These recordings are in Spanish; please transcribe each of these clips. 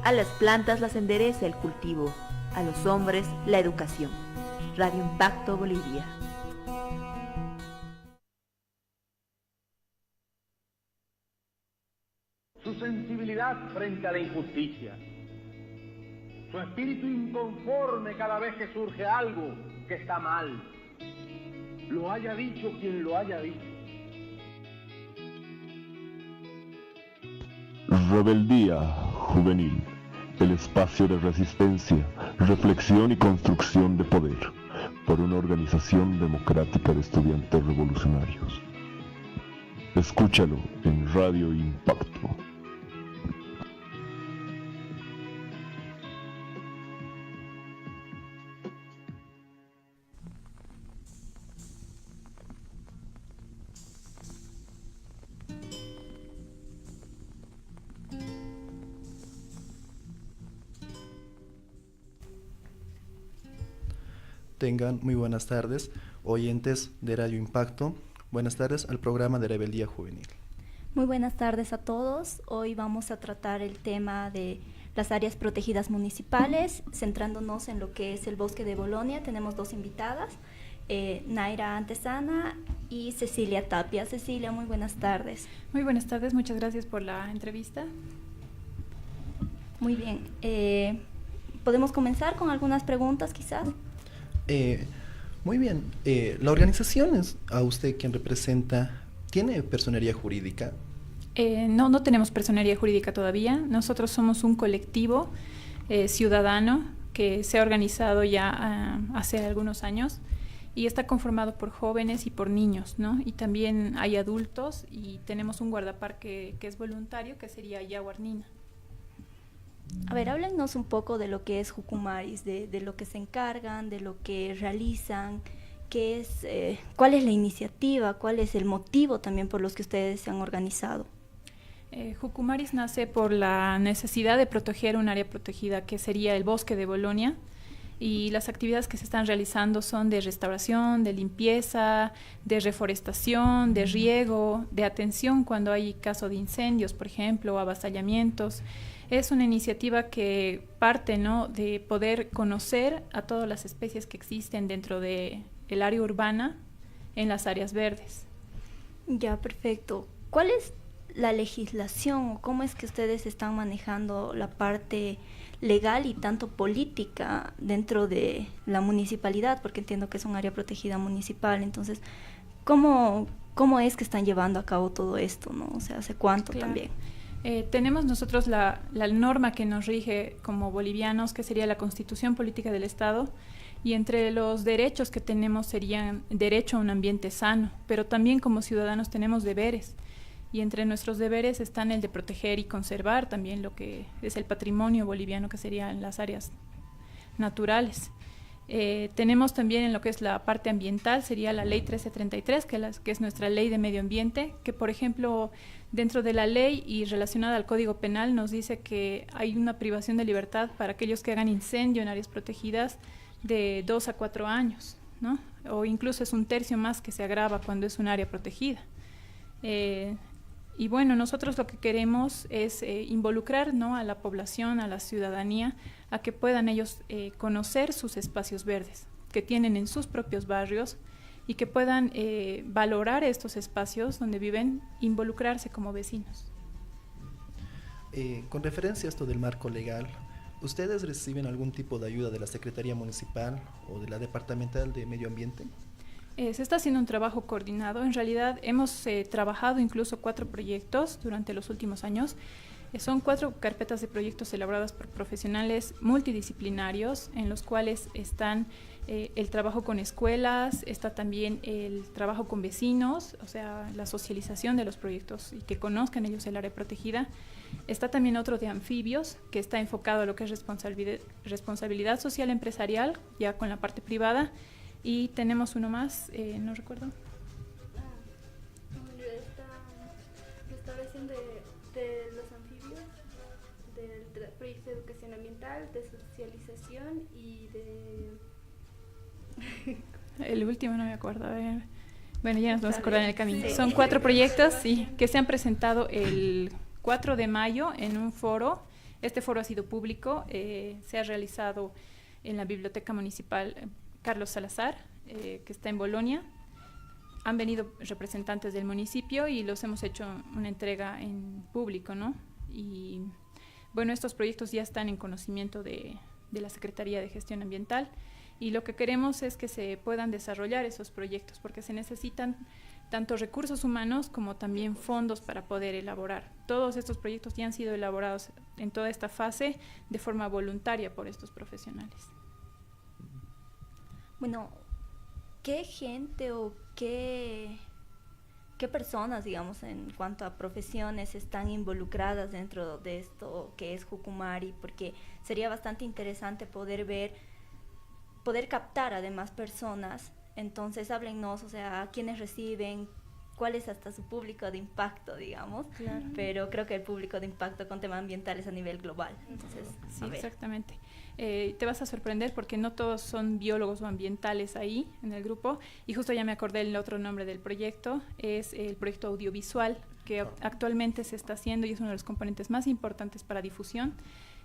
A las plantas las endereza el cultivo, a los hombres la educación. Radio Impacto Bolivia. Su sensibilidad frente a la injusticia, su espíritu inconforme cada vez que surge algo que está mal, lo haya dicho quien lo haya dicho. Rebeldía Juvenil, el espacio de resistencia, reflexión y construcción de poder, por una organización democrática de estudiantes revolucionarios. Escúchalo en Radio Impacto. Tengan muy buenas tardes, oyentes de Radio Impacto. Buenas tardes al programa de Rebeldía Juvenil. Muy buenas tardes a todos. Hoy vamos a tratar el tema de las áreas protegidas municipales, centrándonos en lo que es el Bosque de Bolonia. Tenemos dos invitadas, Naira Antesana y Cecilia Tapia. Cecilia, muy buenas tardes. Muy buenas tardes, muchas gracias por la entrevista. Muy bien. ¿Podemos comenzar con algunas preguntas quizás? Muy bien. ¿La organización es a usted quien representa? ¿Tiene personería jurídica? No tenemos personería jurídica todavía. Nosotros somos un colectivo ciudadano que se ha organizado ya hace algunos años y está conformado por jóvenes y por niños, ¿no? Y también hay adultos y tenemos un guardaparque que es voluntario, que sería Yaguarnina. A ver, háblenos un poco de lo que es Jucumaris, de lo que se encargan, de lo que realizan, cuál es la iniciativa, cuál es el motivo también por los que ustedes se han organizado. Jucumaris nace por la necesidad de proteger un área protegida que sería el Bosque de Bolonia, y las actividades que se están realizando son de restauración, de limpieza, de reforestación, de riego, de atención cuando hay caso de incendios, por ejemplo, o avasallamientos. Es una iniciativa que parte, ¿no?, de poder conocer a todas las especies que existen dentro del área urbana en las áreas verdes. Ya, perfecto. ¿Cuál es la legislación o cómo es que ustedes están manejando la parte legal y tanto política dentro de la municipalidad? Porque entiendo que es un área protegida municipal. Entonces, ¿cómo es que están llevando a cabo todo esto, ¿no? O sea, ¿hace cuánto también? Tenemos nosotros la norma que nos rige como bolivianos, que sería la Constitución Política del Estado, y entre los derechos que tenemos serían derecho a un ambiente sano, pero también como ciudadanos tenemos deberes, y entre nuestros deberes están el de proteger y conservar también lo que es el patrimonio boliviano, que serían las áreas naturales. Tenemos también en lo que es la parte ambiental, sería la Ley 1333, que es nuestra ley de medio ambiente, que por ejemplo dentro de la ley y relacionada al Código Penal nos dice que hay una privación de libertad para aquellos que hagan incendio en áreas protegidas de 2 a 4 años, ¿no? O incluso es 1/3 más que se agrava cuando es un área protegida. Y bueno, nosotros lo que queremos es involucrar, ¿no?, a la población, a la ciudadanía, a que puedan ellos conocer sus espacios verdes que tienen en sus propios barrios y que puedan valorar estos espacios donde viven, involucrarse como vecinos. Con referencia a esto del marco legal, ¿ustedes reciben algún tipo de ayuda de la Secretaría Municipal o de la Departamental de Medio Ambiente? Se está haciendo un trabajo coordinado. En realidad hemos trabajado incluso 4 proyectos durante los últimos años. Son 4 carpetas de proyectos elaboradas por profesionales multidisciplinarios, en los cuales están el trabajo con escuelas, está también el trabajo con vecinos, o sea, la socialización de los proyectos y que conozcan ellos el área protegida. Está también otro de anfibios, que está enfocado a lo que es responsabilidad social empresarial, ya con la parte privada. Y tenemos uno más, no recuerdo. Restauración de los anfibios, del proyecto de educación ambiental, de socialización y de... El último no me acuerdo, a ver. Bueno, ya nos vamos a acordar en el camino. Sí. Son 4 proyectos, sí, que se han presentado el 4 de mayo en un foro Este foro ha sido público, se ha realizado en la Biblioteca Municipal Carlos Salazar, que está en Bolonia. Han venido representantes del municipio y los hemos hecho una entrega en público, ¿no? Y bueno, estos proyectos ya están en conocimiento de la Secretaría de Gestión Ambiental, y lo que queremos es que se puedan desarrollar esos proyectos, porque se necesitan tanto recursos humanos como también fondos para poder elaborar. Todos estos proyectos ya han sido elaborados en toda esta fase de forma voluntaria por estos profesionales. Bueno, ¿qué gente o qué personas, digamos, en cuanto a profesiones están involucradas dentro de esto que es Jucumari? Porque sería bastante interesante poder captar además personas. Entonces háblennos, o sea, quiénes reciben, cuál es hasta su público de impacto, digamos. Claro. Pero creo que el público de impacto con temas ambientales a nivel global. Entonces, sí, exactamente. Te vas a sorprender porque no todos son biólogos o ambientales ahí en el grupo, y justo ya me acordé el otro nombre del proyecto, es el proyecto audiovisual, que actualmente se está haciendo y es uno de los componentes más importantes para difusión,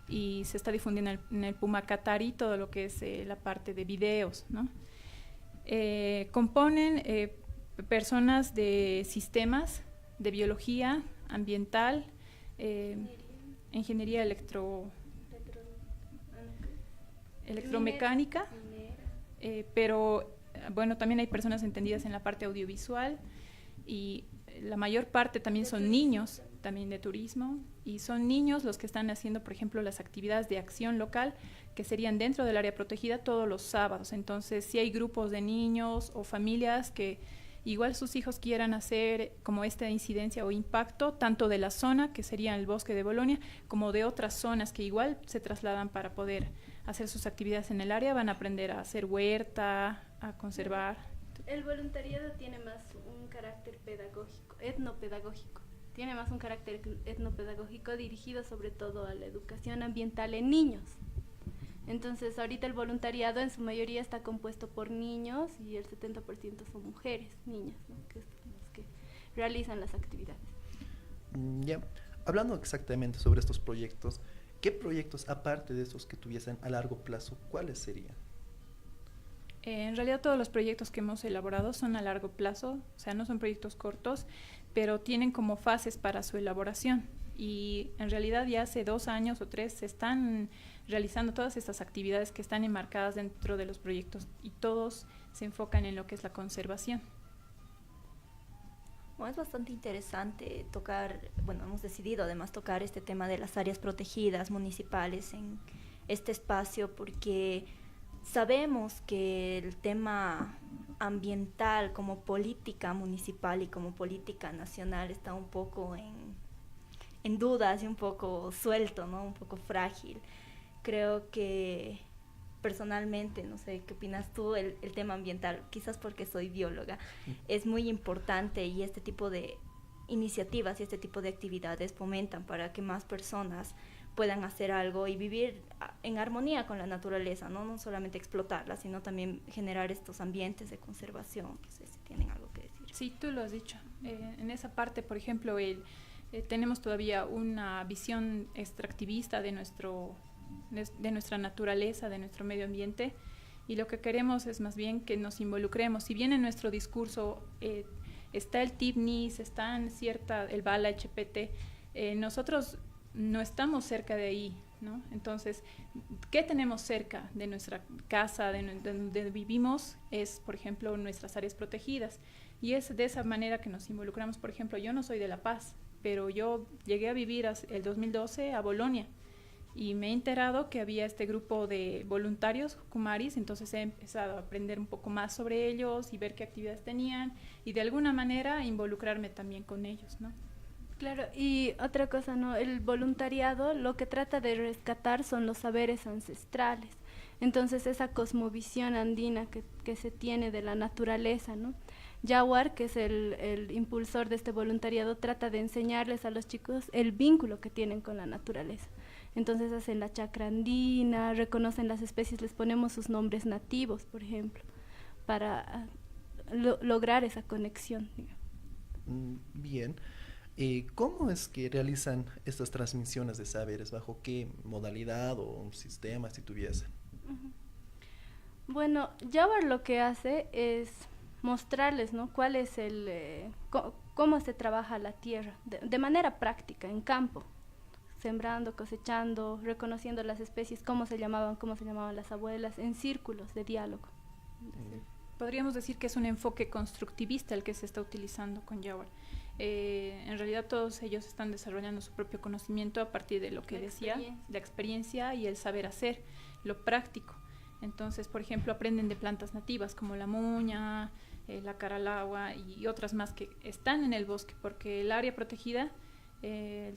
y se está difundiendo en el Puma Katari todo lo que es la parte de videos, ¿no? Componen personas de sistemas, de biología ambiental, ingeniería electromecánica, pero bueno, también hay personas entendidas en la parte audiovisual, y la mayor parte también son niños, también de turismo, y son niños los que están haciendo, por ejemplo, las actividades de acción local, que serían dentro del área protegida todos los sábados. Entonces, si hay grupos de niños o familias que igual sus hijos quieran hacer como esta incidencia o impacto, tanto de la zona, que sería el bosque de Bolonia, como de otras zonas que igual se trasladan para poder hacer sus actividades en el área, van a aprender a hacer huerta, a conservar. El voluntariado tiene más un carácter pedagógico, etnopedagógico. Tiene más un carácter etnopedagógico dirigido sobre todo a la educación ambiental en niños. Entonces, ahorita el voluntariado en su mayoría está compuesto por niños, y el 70% son mujeres, niñas, ¿no? Que son las que realizan las actividades. Ya, hablando exactamente sobre estos proyectos, ¿qué proyectos, aparte de esos que tuviesen a largo plazo, cuáles serían? En realidad todos los proyectos que hemos elaborado son a largo plazo, o sea, no son proyectos cortos, pero tienen como fases para su elaboración. Y en realidad ya hace 2 años o 3 se están realizando todas estas actividades que están enmarcadas dentro de los proyectos, y todos se enfocan en lo que es la conservación. Bueno, es bastante interesante tocar, bueno, hemos decidido además tocar este tema de las áreas protegidas municipales en este espacio, porque sabemos que el tema ambiental como política municipal y como política nacional está un poco en dudas y un poco suelto, ¿no? Un poco frágil. Creo que personalmente, no sé qué opinas tú, el tema ambiental, quizás porque soy bióloga, es muy importante, y este tipo de iniciativas y este tipo de actividades fomentan para que más personas puedan hacer algo y vivir en armonía con la naturaleza, ¿no? No solamente explotarla, sino también generar estos ambientes de conservación. No sé si tienen algo que decir. Sí, tú lo has dicho. En esa parte, por ejemplo, tenemos todavía una visión extractivista de nuestra naturaleza, de nuestro medio ambiente, y lo que queremos es más bien que nos involucremos. Si bien en nuestro discurso está el TIPNIS, está el BALA, HPT, nosotros no estamos cerca de ahí, ¿no? Entonces, ¿qué tenemos cerca de nuestra casa, de donde vivimos? Es, por ejemplo, nuestras áreas protegidas, y es de esa manera que nos involucramos. Por ejemplo, yo no soy de La Paz, pero yo llegué a vivir el 2012 a Bolonia, y me he enterado que había este grupo de voluntarios Jucumaris, entonces he empezado a aprender un poco más sobre ellos y ver qué actividades tenían, y de alguna manera involucrarme también con ellos, ¿no? Claro, y otra cosa, ¿no? El voluntariado lo que trata de rescatar son los saberes ancestrales. Entonces, esa cosmovisión andina que se tiene de la naturaleza, ¿no? Yawar, que es el impulsor de este voluntariado, trata de enseñarles a los chicos el vínculo que tienen con la naturaleza. Entonces hacen la chacra andina, reconocen las especies, les ponemos sus nombres nativos, por ejemplo, para lograr esa conexión. Bien. ¿Cómo es que realizan estas transmisiones de saberes? ¿Bajo qué modalidad o un sistema si tuviesen? Bueno, Jawar lo que hace es mostrarles, ¿no?, cuál es cómo se trabaja la tierra de manera práctica, en campo, sembrando, cosechando, reconociendo las especies, cómo se llamaban las abuelas, en círculos de diálogo. Podríamos decir que es un enfoque constructivista el que se está utilizando con Jawar. En realidad todos ellos están desarrollando su propio conocimiento a partir de lo que decía, la experiencia y el saber hacer, lo práctico. Entonces, por ejemplo, aprenden de plantas nativas como la muña, la caralagua y otras más que están en el bosque, porque el área protegida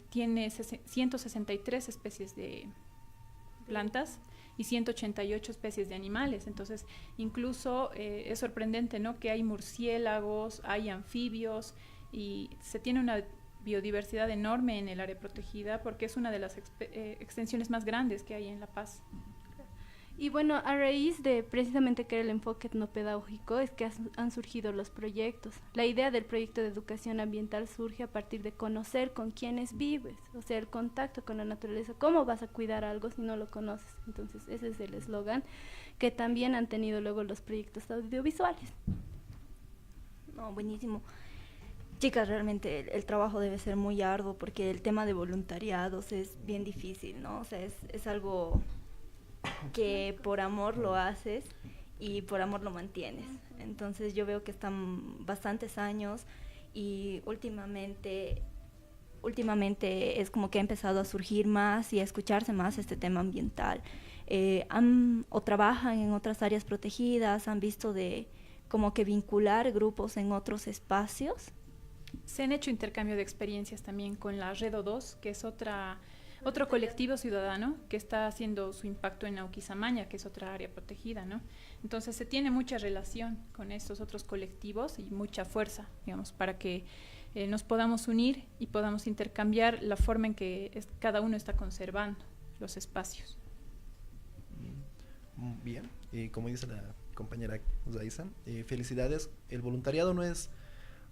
tiene 163 especies de plantas y 188 especies de animales. Entonces, incluso es sorprendente, ¿no?, que hay murciélagos, hay anfibios y se tiene una biodiversidad enorme en el área protegida porque es una de las extensiones más grandes que hay en La Paz. Y bueno, a raíz de precisamente que era el enfoque etnopedagógico es que han surgido los proyectos. La idea del proyecto de educación ambiental surge a partir de conocer con quiénes vives, o sea, el contacto con la naturaleza. ¿Cómo vas a cuidar algo si no lo conoces? Entonces, ese es el eslogan que también han tenido luego los proyectos audiovisuales. No, buenísimo. Chicas, realmente el trabajo debe ser muy arduo porque el tema de voluntariados es bien difícil, ¿no? O sea, es algo que por amor lo haces y por amor lo mantienes. Entonces yo veo que están bastantes años y últimamente es como que ha empezado a surgir más y a escucharse más este tema ambiental. O trabajan en otras áreas protegidas, han visto de como que vincular grupos en otros espacios. Se han hecho intercambio de experiencias también con la Red O2, que es otro colectivo ciudadano que está haciendo su impacto en Nauquisamaña, que es otra área protegida, ¿no? Entonces se tiene mucha relación con estos otros colectivos y mucha fuerza, digamos, para que nos podamos unir y podamos intercambiar la forma en que cada uno está conservando los espacios. Bien, como dice la compañera Zaiza, felicidades. El voluntariado no es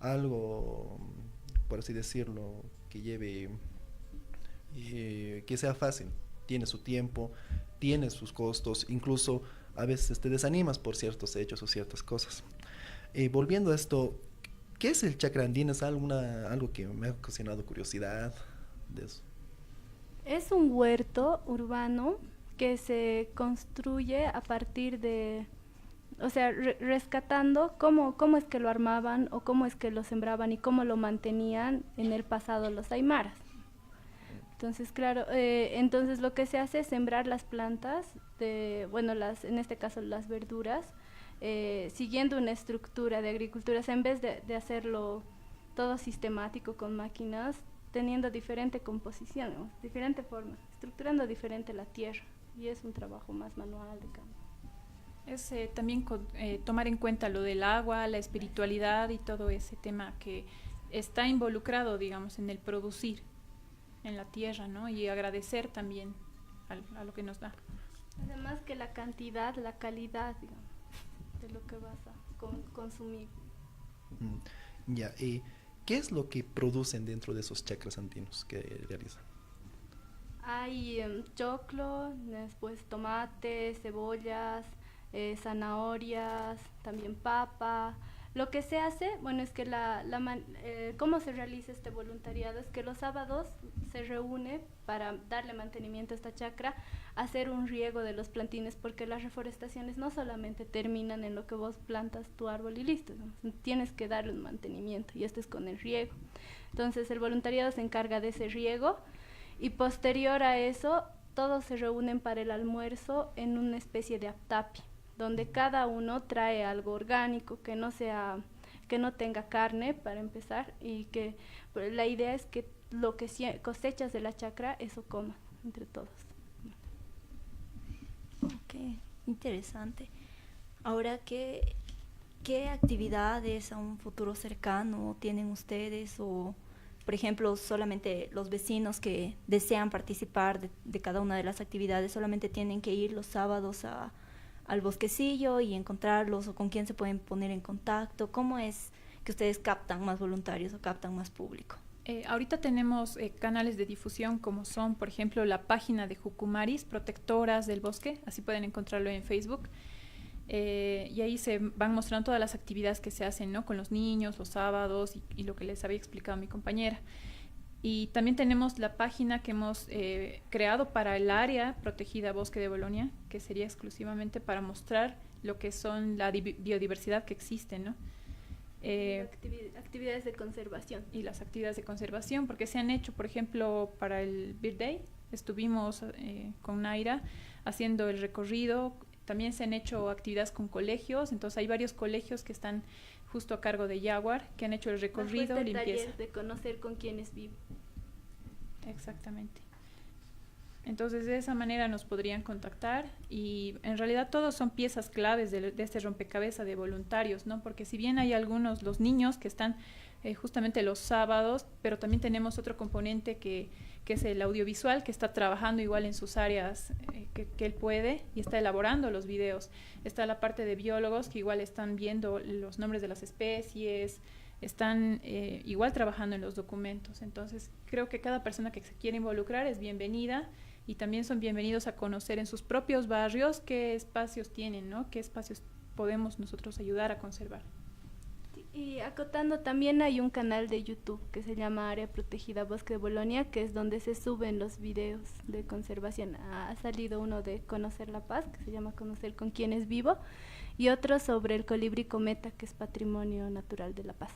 algo, por así decirlo, que lleve, que sea fácil. Tiene su tiempo, tiene sus costos, incluso a veces te desanimas por ciertos hechos o ciertas cosas. Volviendo a esto, ¿qué es el chakra andino? ¿Es algo que me ha ocasionado curiosidad de eso? Es un huerto urbano que se construye a partir de, o sea, rescatando cómo es que lo armaban o cómo es que lo sembraban y cómo lo mantenían en el pasado los aymaras. Entonces, claro, entonces lo que se hace es sembrar las plantas, en este caso las verduras, siguiendo una estructura de agricultura, o sea, en vez de hacerlo todo sistemático con máquinas, teniendo diferente composición, ¿no?, diferente forma, estructurando diferente la tierra, y es un trabajo más manual de campo. Es también tomar en cuenta lo del agua, la espiritualidad y todo ese tema que está involucrado, digamos, en el producir en la tierra, ¿no? Y agradecer también a lo que nos da. Además que la cantidad, la calidad, digamos, de lo que vas a consumir. Ya, ¿qué es lo que producen dentro de esos chakras andinos que realizan? Hay choclo, después tomate, cebollas, zanahorias, también papa. Lo que se hace, bueno, es que cómo se realiza este voluntariado es que los sábados se reúne para darle mantenimiento a esta chacra, hacer un riego de los plantines, porque las reforestaciones no solamente terminan en lo que vos plantas tu árbol y listo, ¿no? Tienes que darle un mantenimiento, y esto es con el riego. Entonces el voluntariado se encarga de ese riego, y posterior a eso todos se reúnen para el almuerzo en una especie de aptapi, donde cada uno trae algo orgánico, que no tenga carne para empezar, y que la idea es que lo que cosechas de la chacra, eso coman entre todos. Ok, interesante. Ahora, ¿qué actividades a un futuro cercano tienen ustedes? O, por ejemplo, solamente los vecinos que desean participar de cada una de las actividades solamente tienen que ir los sábados al bosquecillo y encontrarlos, o con quién se pueden poner en contacto. ¿Cómo es que ustedes captan más voluntarios o captan más público? Ahorita tenemos canales de difusión como son, por ejemplo, la página de Jucumaris, Protectoras del Bosque, así pueden encontrarlo en Facebook. Y ahí se van mostrando todas las actividades que se hacen, ¿no? Con los niños, los sábados y lo que les había explicado mi compañera. Y también tenemos la página que hemos creado para el área protegida Bosque de Bolonia, que sería exclusivamente para mostrar lo que son la biodiversidad que existe, ¿no? Actividades de conservación. Y las actividades de conservación, porque se han hecho, por ejemplo, para el Bird Day, estuvimos con Naira haciendo el recorrido. También se han hecho actividades con colegios, entonces hay varios colegios que están justo a cargo de Jaguar, que han hecho el recorrido, bajo este limpieza. taller de conocer con quiénes vivo. Exactamente. Entonces de esa manera nos podrían contactar y en realidad todos son piezas claves de este rompecabezas de voluntarios, ¿no? Porque si bien hay algunos, los niños que están justamente los sábados, pero también tenemos otro componente que es el audiovisual, que está trabajando igual en sus áreas que él puede y está elaborando los videos. Está la parte de biólogos que igual están viendo los nombres de las especies, están igual trabajando en los documentos. Entonces creo que cada persona que se quiere involucrar es bienvenida y también son bienvenidos a conocer en sus propios barrios qué espacios tienen, ¿no? Qué espacios podemos nosotros ayudar a conservar. Y acotando, también hay un canal de YouTube que se llama Área Protegida Bosque de Bolonia, que es donde se suben los videos de conservación. Ha salido uno de Conocer la Paz, que se llama Conocer con quién es vivo, y otro sobre el colibrí cometa, que es Patrimonio Natural de la Paz.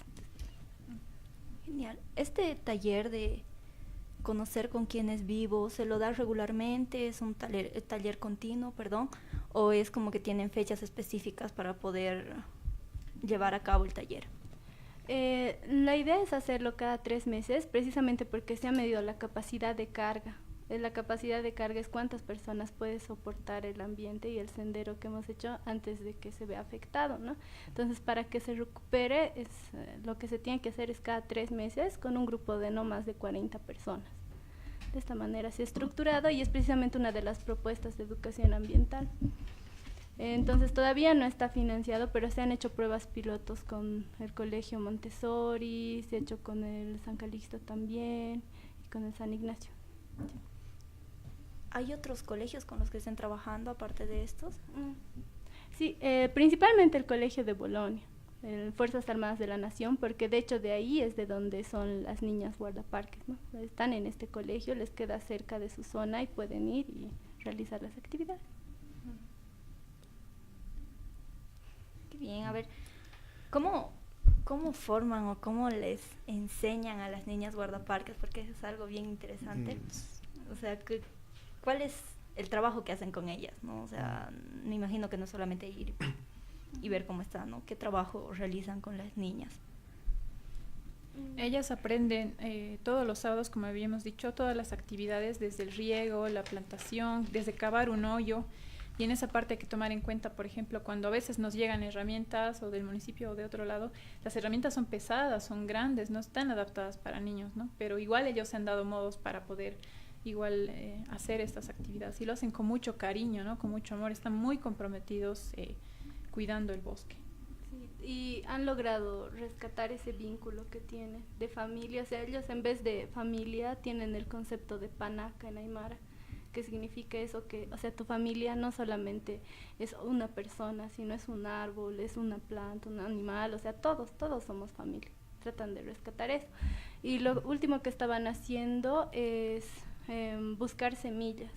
Genial. Este taller de conocer con quién es vivo, ¿se lo da regularmente? ¿Es un taller continuo, perdón? ¿O es como que tienen fechas específicas para poder llevar a cabo el taller? La idea es hacerlo cada 3 meses, precisamente porque se ha medido la capacidad de carga. La capacidad de carga es cuántas personas puede soportar el ambiente y el sendero que hemos hecho antes de que se vea afectado, ¿no? Entonces, para que se recupere, lo que se tiene que hacer es cada 3 meses con un grupo de no más de 40 personas. De esta manera se ha estructurado y es precisamente una de las propuestas de educación ambiental. Entonces todavía no está financiado, pero se han hecho pruebas pilotos con el Colegio Montessori, se ha hecho con el San Calixto también y con el San Ignacio. Sí. ¿Hay otros colegios con los que estén trabajando aparte de estos? Sí, principalmente el Colegio de Bolonia, Fuerzas Armadas de la Nación, porque de hecho de ahí es de donde son las niñas guardaparques, ¿no? Están en este colegio, les queda cerca de su zona y pueden ir y realizar las actividades. Qué bien, a ver, ¿cómo forman o cómo les enseñan a las niñas guardaparques? Porque eso es algo bien interesante. O sea, ¿cuál es el trabajo que hacen con ellas, ¿no? O sea, me imagino que no solamente ir y ver cómo están, ¿no? ¿Qué trabajo realizan con las niñas? Ellas aprenden todos los sábados, como habíamos dicho, todas las actividades, desde el riego, la plantación, desde cavar un hoyo. Y en esa parte hay que tomar en cuenta, por ejemplo, cuando a veces nos llegan herramientas o del municipio o de otro lado, las herramientas son pesadas, son grandes, no están adaptadas para niños, ¿no? Pero igual ellos se han dado modos para poder igual hacer estas actividades y lo hacen con mucho cariño, ¿no? Con mucho amor, están muy comprometidos cuidando el bosque. Sí, y han logrado rescatar ese vínculo que tienen de familia. O sea, ellos en vez de familia tienen el concepto de panaca en Aymara, que significa eso, que, o sea, tu familia no solamente es una persona, sino es un árbol, es una planta, un animal, o sea, todos somos familia. Tratan de rescatar eso. Y lo último que estaban haciendo es buscar semillas.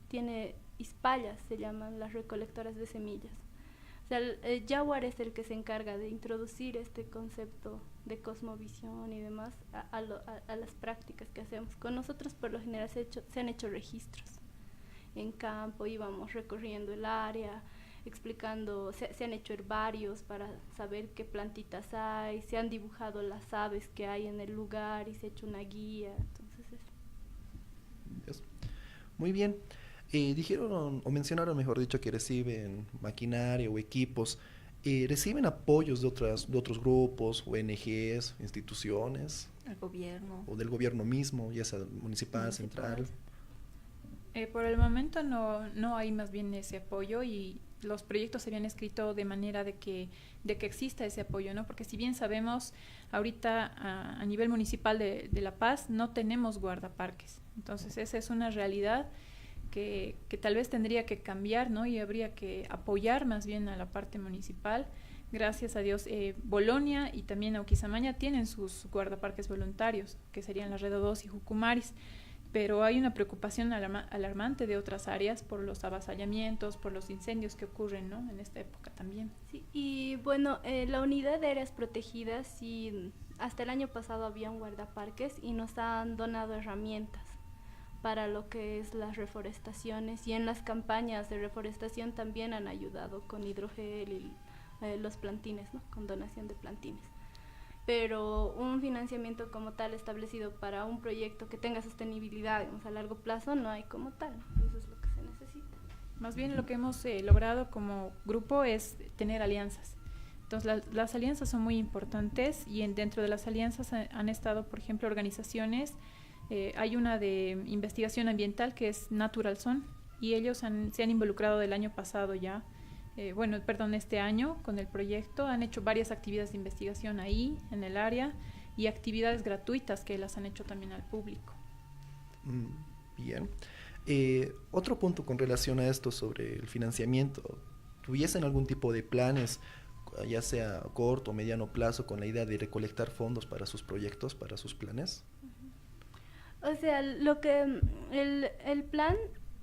Tiene Ispallas, se llaman las recolectoras de semillas. O sea, el Jaguar es el que se encarga de introducir este concepto de cosmovisión y demás a las prácticas que hacemos. Con nosotros por lo general se han hecho registros en campo, íbamos recorriendo el área, explicando, se han hecho herbarios para saber qué plantitas hay, se han dibujado las aves que hay en el lugar y se ha hecho una guía. Entonces eso. Muy bien. Dijeron o mencionaron, mejor dicho, que reciben maquinaria o equipos. ¿Reciben apoyos de otros grupos, ONGs, instituciones? El gobierno. O del gobierno mismo, ya sea municipal, central. Por el momento no hay más bien ese apoyo y los proyectos se habían escrito de manera de que exista ese apoyo, ¿no? Porque si bien sabemos, ahorita a nivel municipal de La Paz no tenemos guardaparques. Entonces esa es una realidad que tal vez tendría que cambiar, ¿no? Y habría que apoyar más bien a la parte municipal. Gracias a Dios, Bolonia y también Auquisamaña tienen sus guardaparques voluntarios, que serían La Redo 2 y Jucumaris, pero hay una preocupación alarmante de otras áreas por los avasallamientos, por los incendios que ocurren, ¿no? En esta época también. Sí, y bueno, la unidad de áreas protegidas, sí, hasta el año pasado habían guardaparques y nos han donado herramientas para lo que es las reforestaciones, y en las campañas de reforestación también han ayudado con hidrogel y los plantines, ¿no? Con donación de plantines. Pero un financiamiento como tal establecido para un proyecto que tenga sostenibilidad, digamos, a largo plazo no hay como tal, ¿no? Eso es lo que se necesita. Más bien lo que hemos logrado como grupo es tener alianzas. Entonces las alianzas son muy importantes, y dentro de las alianzas han estado, por ejemplo, organizaciones. Hay una de investigación ambiental que es Natural Zone, y ellos se han involucrado del año pasado ya, este año con el proyecto. Han hecho varias actividades de investigación ahí en el área, y actividades gratuitas que las han hecho también al público. Bien. Otro punto con relación a esto sobre el financiamiento, ¿tuviesen algún tipo de planes, ya sea a corto o mediano plazo, con la idea de recolectar fondos para sus proyectos, para sus planes? O sea, el plan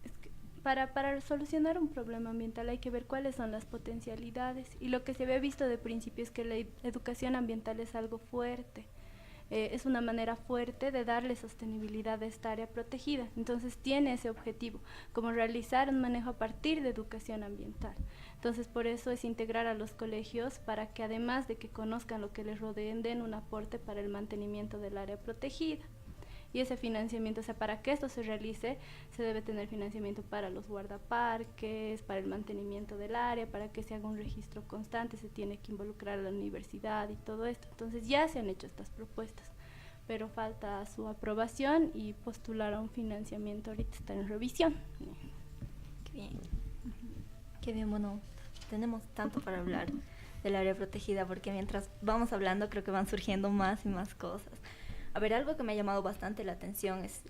es que para solucionar un problema ambiental hay que ver cuáles son las potencialidades, y lo que se había visto de principio es que la educación ambiental es algo fuerte, es una manera fuerte de darle sostenibilidad a esta área protegida. Entonces tiene ese objetivo, como realizar un manejo a partir de educación ambiental. Entonces por eso es integrar a los colegios para que, además de que conozcan lo que les rodeen, den un aporte para el mantenimiento del área protegida. Y ese financiamiento, o sea, para que esto se realice, se debe tener financiamiento para los guardaparques, para el mantenimiento del área, para que se haga un registro constante, se tiene que involucrar a la universidad y todo esto. Entonces ya se han hecho estas propuestas, pero falta su aprobación y postular a un financiamiento. Ahorita está en revisión. Qué bien. Qué bien, bueno, tenemos tanto para hablar del área protegida, porque mientras vamos hablando creo que van surgiendo más y más cosas. A ver, algo que me ha llamado bastante la atención es,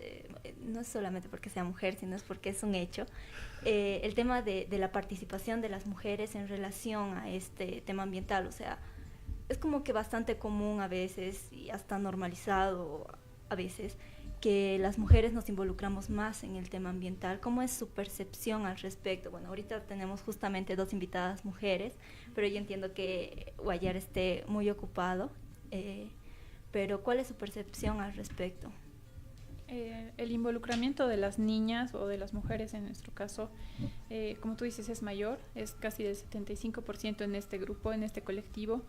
no es solamente porque sea mujer, sino es porque es un hecho, el tema de la participación de las mujeres en relación a este tema ambiental. O sea, es como que bastante común a veces, y hasta normalizado a veces, que las mujeres nos involucramos más en el tema ambiental. ¿Cómo es su percepción al respecto? Bueno, ahorita tenemos justamente 2 invitadas mujeres, pero yo entiendo que Guayar esté muy ocupado. Pero ¿cuál es su percepción al respecto? El involucramiento de las niñas o de las mujeres en nuestro caso, como tú dices, es mayor, es casi del 75% en este grupo, en este colectivo.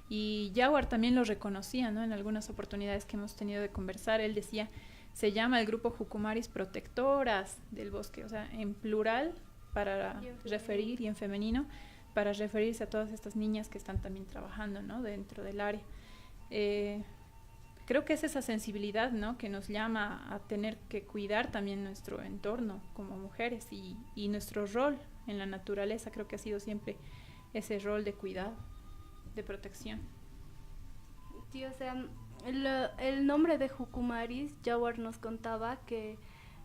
Y Jaguar también lo reconocía, ¿no? En algunas oportunidades que hemos tenido de conversar, él decía, se llama el grupo Jucumaris Protectoras del Bosque, o sea, en plural para referir, y en femenino para referirse a todas estas niñas que están también trabajando, ¿no? Dentro del área. Creo que es esa sensibilidad, ¿no? Que nos llama a tener que cuidar también nuestro entorno como mujeres, y nuestro rol en la naturaleza. Creo que ha sido siempre ese rol de cuidado, de protección. Sí, o sea, el nombre de Jucumaris, Jaguar nos contaba que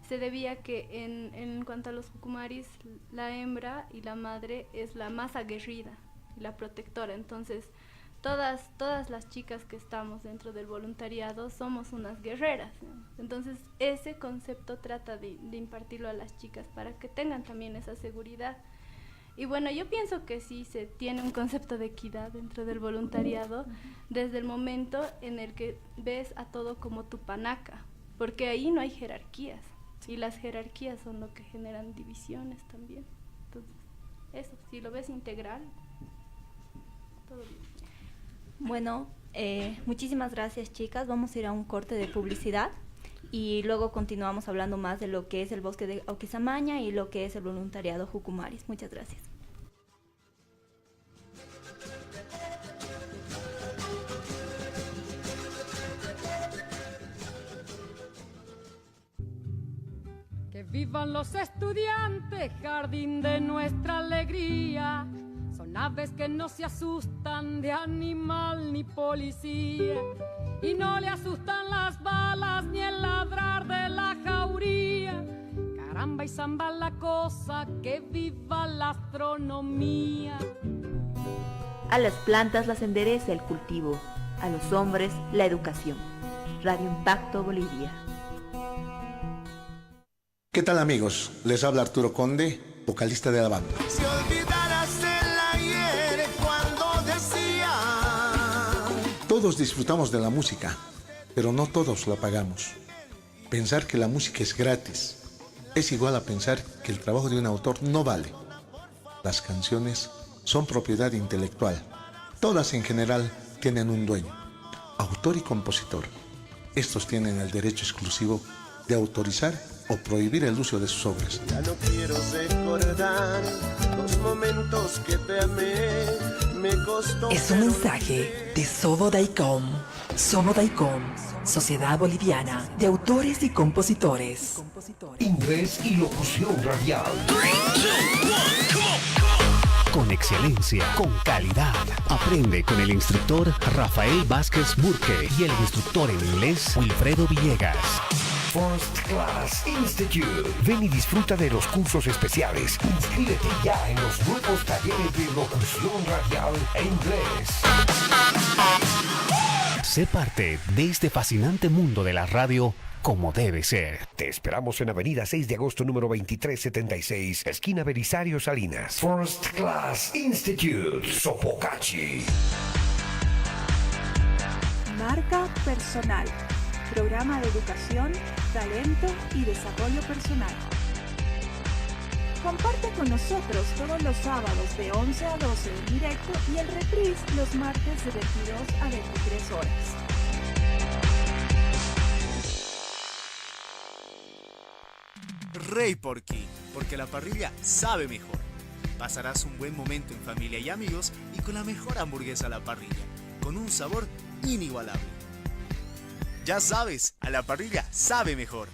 se debía que en cuanto a los Jucumaris, la hembra y la madre es la más aguerrida y la protectora. Entonces todas las chicas que estamos dentro del voluntariado somos unas guerreras, ¿no? Entonces ese concepto trata de impartirlo a las chicas para que tengan también esa seguridad. Y bueno, yo pienso que sí se tiene un concepto de equidad dentro del voluntariado desde el momento en el que ves a todo como tu panaca, porque ahí no hay jerarquías, y las jerarquías son lo que generan divisiones también. Entonces eso, si lo ves integral, todo bien. Bueno, muchísimas gracias, chicas. Vamos a ir a un corte de publicidad y luego continuamos hablando más de lo que es el bosque de Auquisamaña y lo que es el voluntariado Jucumaris. Muchas gracias. Qué vivan los estudiantes, jardín de nuestra alegría. Son aves que no se asustan de animal ni policía. Y no le asustan las balas ni el ladrar de la jauría. Caramba y zamba la cosa, que viva la astronomía. A las plantas las endereza el cultivo, a los hombres la educación. Radio Impacto Bolivia. ¿Qué tal, amigos? Les habla Arturo Conde, vocalista de la banda. Si olvidaras el ayer cuando decía. Todos disfrutamos de la música, pero no todos la pagamos. Pensar que la música es gratis es igual a pensar que el trabajo de un autor no vale. Las canciones son propiedad intelectual. Todas en general tienen un dueño, autor y compositor. Estos tienen el derecho exclusivo de autorizar o prohibir el uso de sus obras. Ya no quiero recordar los momentos que te amé, me costó. Es un mensaje de Sobodaicom. Sobodaicom, Sociedad Boliviana de Autores y Compositores. Inglés y locución radial. 3, 2, 1, con excelencia, con calidad. Aprende con el instructor Rafael Vázquez Burke y el instructor en inglés Wilfredo Villegas. First Class Institute. Ven y disfruta de los cursos especiales. Inscríbete ya en los nuevos talleres de locución radial e inglés. Sé parte de este fascinante mundo de la radio como debe ser. Te esperamos en Avenida 6 de agosto número 2376, esquina Belisario Salinas. First Class Institute, Sopocachi. Marca personal. Programa de educación, talento y desarrollo personal. Comparte con nosotros todos los sábados de 11 a 12 en directo y el reprise los martes de 22 a 23 horas. Rey Porky, porque la parrilla sabe mejor. Pasarás un buen momento en familia y amigos y con la mejor hamburguesa a la parrilla, con un sabor inigualable. Ya sabes, a la parrilla sabe mejor.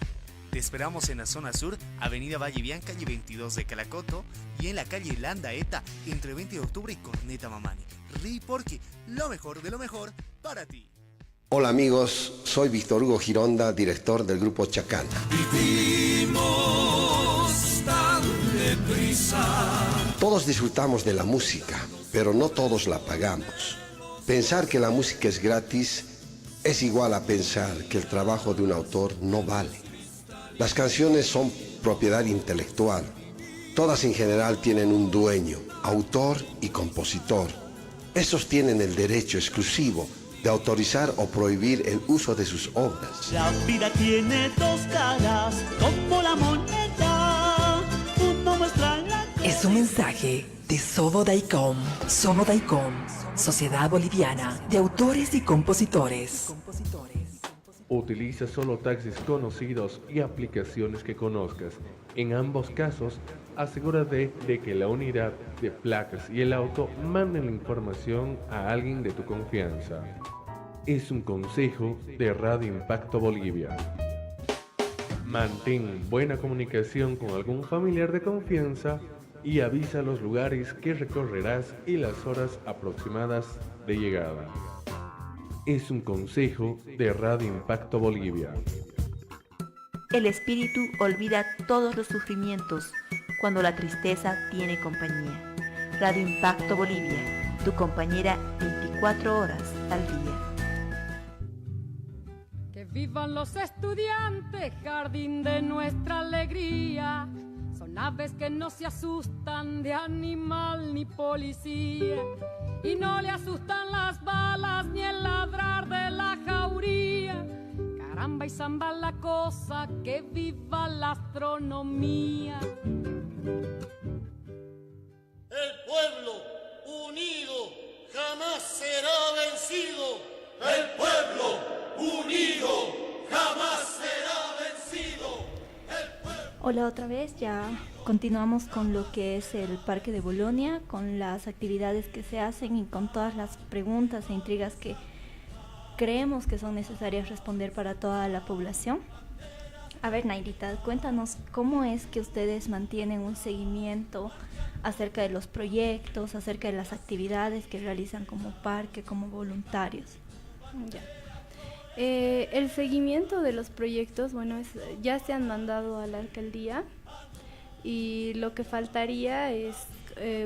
Te esperamos en la zona sur, Avenida Valle Bianca y 22 de Calacoto, y en la calle Landaeta, entre 20 de octubre y Corneta Mamani. Rey Porky, lo mejor de lo mejor para ti. Hola amigos, soy Víctor Hugo Gironda, director del grupo Chacana. Vivimos tan deprisa. Todos disfrutamos de la música, pero no todos la pagamos. Pensar que la música es gratis es igual a pensar que el trabajo de un autor no vale. Las canciones son propiedad intelectual. Todas en general tienen un dueño, autor y compositor. Estos tienen el derecho exclusivo de autorizar o prohibir el uso de sus obras. La vida tiene dos caras, como la moneda. Uno muestra la... Es un mensaje de Sobodaicom. Sobodaicom, Sociedad Boliviana de Autores y Compositores. Utiliza solo taxis conocidos y aplicaciones que conozcas. En ambos casos, asegúrate de que la unidad de placas y el auto manden la información a alguien de tu confianza. Es un consejo de Radio Impacto Bolivia. Mantén buena comunicación con algún familiar de confianza y avisa los lugares que recorrerás y las horas aproximadas de llegada. Es un consejo de Radio Impacto Bolivia. El espíritu olvida todos los sufrimientos cuando la tristeza tiene compañía. Radio Impacto Bolivia, tu compañera 24 horas al día. Que vivan los estudiantes, jardín de nuestra alegría. Son aves que no se asustan de animal ni policía. Y no le asustan las balas ni el ladrar de la jauría. Caramba y zamba la cosa, que viva la astronomía. El pueblo unido jamás será vencido. El pueblo unido jamás será vencido. Hola otra vez, ya continuamos con lo que es el Parque de Bolonia, con las actividades que se hacen y con todas las preguntas e intrigas que creemos que son necesarias responder para toda la población. A ver, Nairita, cuéntanos cómo es que ustedes mantienen un seguimiento acerca de los proyectos, acerca de las actividades que realizan como parque, como voluntarios. Ya. El seguimiento de los proyectos, bueno, ya se han mandado a la alcaldía y lo que faltaría es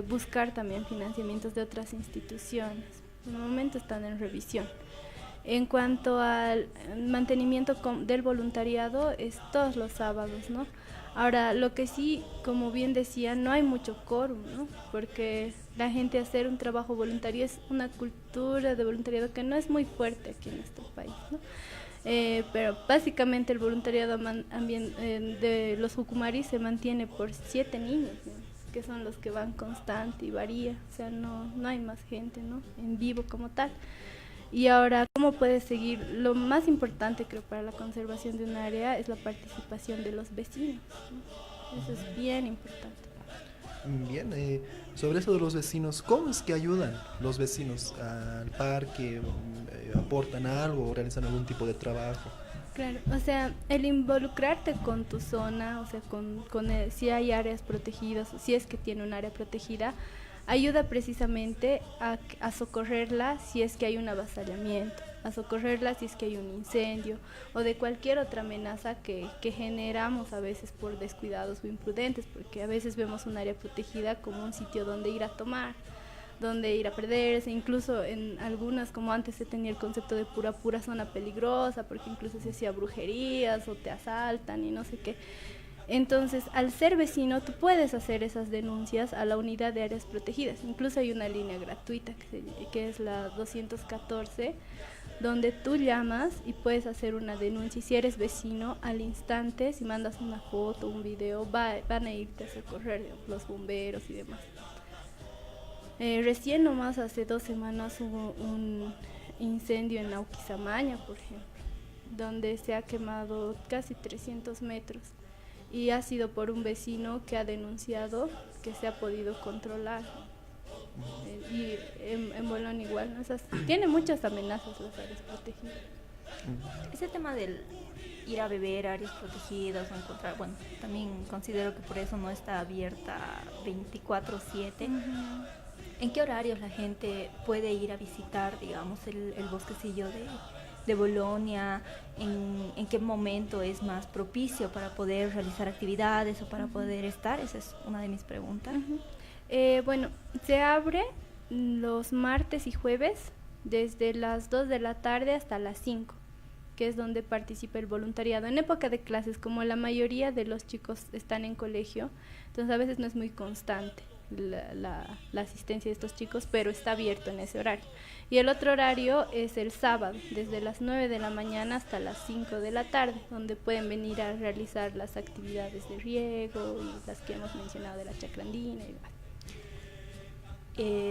buscar también financiamientos de otras instituciones. En el momento están en revisión. En cuanto al mantenimiento del voluntariado, es todos los sábados, ¿no? Ahora, lo que sí, como bien decía, no hay mucho quórum, ¿no? Porque la gente hacer un trabajo voluntario es una cultura de voluntariado que no es muy fuerte aquí en nuestro país, ¿no? Pero básicamente el voluntariado de los Jucumaris se mantiene por 7 niños, ¿no? Que son los que van constante y varía, o sea, no hay más gente, ¿no? En vivo como tal. Y ahora, ¿cómo puede seguir? Lo más importante, creo, para la conservación de un área es la participación de los vecinos, ¿no? Eso es bien importante. Bien, sobre eso de los vecinos, ¿cómo es que ayudan los vecinos al parque? ¿Aportan algo o realizan algún tipo de trabajo? Claro, o sea, el involucrarte con tu zona, o sea, si hay áreas protegidas, si es que tiene un área protegida, ayuda precisamente a socorrerla si es que hay un avasallamiento, a socorrerla si es que hay un incendio o de cualquier otra amenaza que generamos a veces por descuidados o imprudentes, porque a veces vemos un área protegida como un sitio donde ir a tomar, donde ir a perderse, incluso en algunas, como antes se tenía el concepto de pura zona peligrosa, porque incluso se hacía brujerías o te asaltan y no sé qué. Entonces, al ser vecino, tú puedes hacer esas denuncias a la unidad de áreas protegidas. Incluso hay una línea gratuita que es la 214, donde tú llamas y puedes hacer una denuncia. Y si eres vecino, al instante, si mandas una foto, un video, van a irte a socorrer los bomberos y demás. Recién nomás hace 2 semanas hubo un incendio en Nauquisamaña, por ejemplo, donde se ha quemado casi 300 metros. Y ha sido por un vecino que ha denunciado que se ha podido controlar. Y en Bolón igual, ¿no? O sea, tiene muchas amenazas las áreas protegidas. Ese tema del ir a beber áreas protegidas o encontrar, bueno, también considero que por eso no está abierta 24/7. ¿En qué horarios la gente puede ir a visitar, digamos, el bosquecillo de Bolonia? ¿En qué momento es más propicio para poder realizar actividades o para poder estar? Esa es una de mis preguntas. Bueno, se abre los martes y jueves desde las 2 de la tarde hasta las 5, que es donde participa el voluntariado. En época de clases, como la mayoría de los chicos están en colegio, entonces a veces no es muy constante la asistencia de estos chicos, pero está abierto en ese horario. Y el otro horario es el sábado, desde las 9 de la mañana hasta las 5 de la tarde, donde pueden venir a realizar las actividades de riego y las que hemos mencionado de la chacrandina y demás.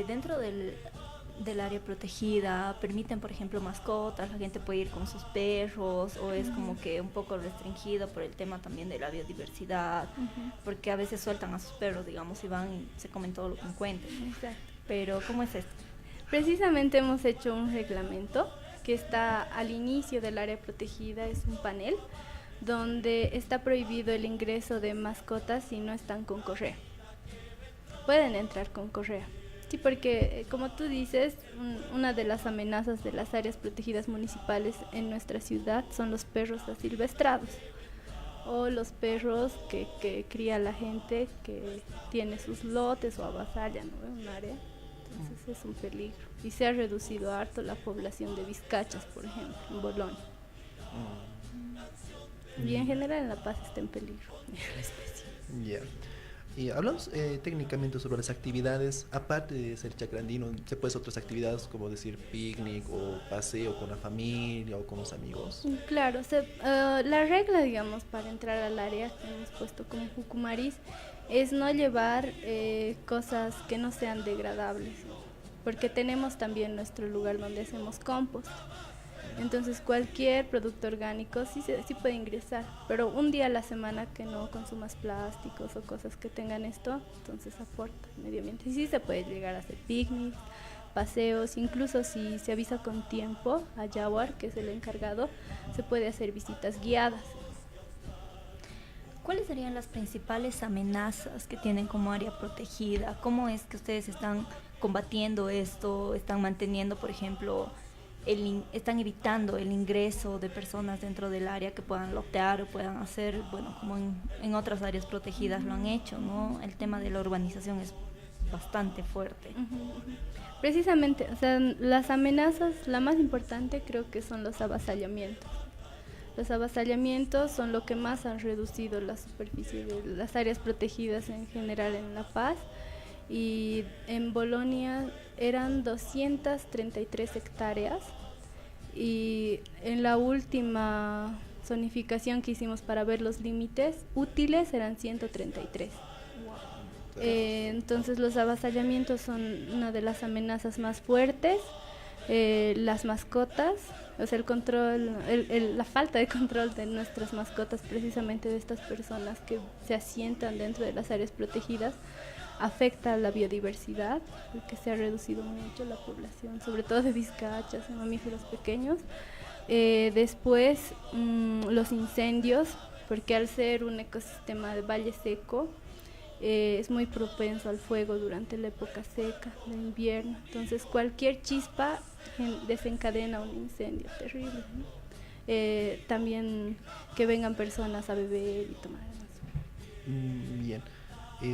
Dentro del área protegida, ¿permiten, por ejemplo, mascotas? ¿La gente puede ir con sus perros o es como que un poco restringido por el tema también de la biodiversidad? Porque a veces sueltan a sus perros, digamos, y van y se comen todo lo que encuentren. Exacto. Pero, ¿cómo es esto? Precisamente hemos hecho un reglamento que está al inicio del área protegida, es un panel donde está prohibido el ingreso de mascotas si no están con correa. Pueden entrar con correa. Sí, porque como tú dices, una de las amenazas de las áreas protegidas municipales en nuestra ciudad son los perros asilvestrados o los perros que cría la gente que tiene sus lotes o avasallan, ¿no?, un área. Entonces es un peligro. Y se ha reducido harto la población de vizcachas, por ejemplo, en Bolonia. Y en general en La Paz está en peligro la especie. Yeah. Y hablamos técnicamente sobre las actividades, aparte de ser chacrandino, ¿se puede hacer otras actividades como decir picnic o paseo con la familia o con los amigos? Claro, la regla, digamos, para entrar al área que hemos puesto como Jucumaris es no llevar cosas que no sean degradables, porque tenemos también nuestro lugar donde hacemos compost. Entonces cualquier producto orgánico sí puede ingresar, pero un día a la semana que no consumas plásticos o cosas que tengan esto, entonces aporta medio ambiente. Y sí se puede llegar a hacer picnics, paseos, incluso si se avisa con tiempo a Jaguar, que es el encargado, se puede hacer visitas guiadas. ¿Cuáles serían las principales amenazas que tienen como área protegida? ¿Cómo es que ustedes están combatiendo esto? ¿Están manteniendo, por ejemplo, están evitando el ingreso de personas dentro del área que puedan lotear o puedan hacer, bueno, como en otras áreas protegidas lo han hecho, ¿no? El tema de la urbanización es bastante fuerte. Precisamente, o sea, las amenazas, la más importante creo que son los avasallamientos. Los avasallamientos son lo que más han reducido la superficie de las áreas protegidas en general en La Paz, y en Bolonia eran 233 hectáreas, y en la última zonificación que hicimos para ver los límites útiles eran 133. Entonces los avasallamientos son una de las amenazas más fuertes. Las mascotas, o sea, el control, la falta de control de nuestras mascotas, precisamente de estas personas que se asientan dentro de las áreas protegidas, afecta a la biodiversidad, porque se ha reducido mucho la población, sobre todo de vizcachas y mamíferos pequeños. Después, los incendios, porque al ser un ecosistema de valle seco, es muy propenso al fuego durante la época seca, de invierno. Entonces cualquier chispa desencadena un incendio terrible, ¿no? También que vengan personas a beber y tomar. Bien.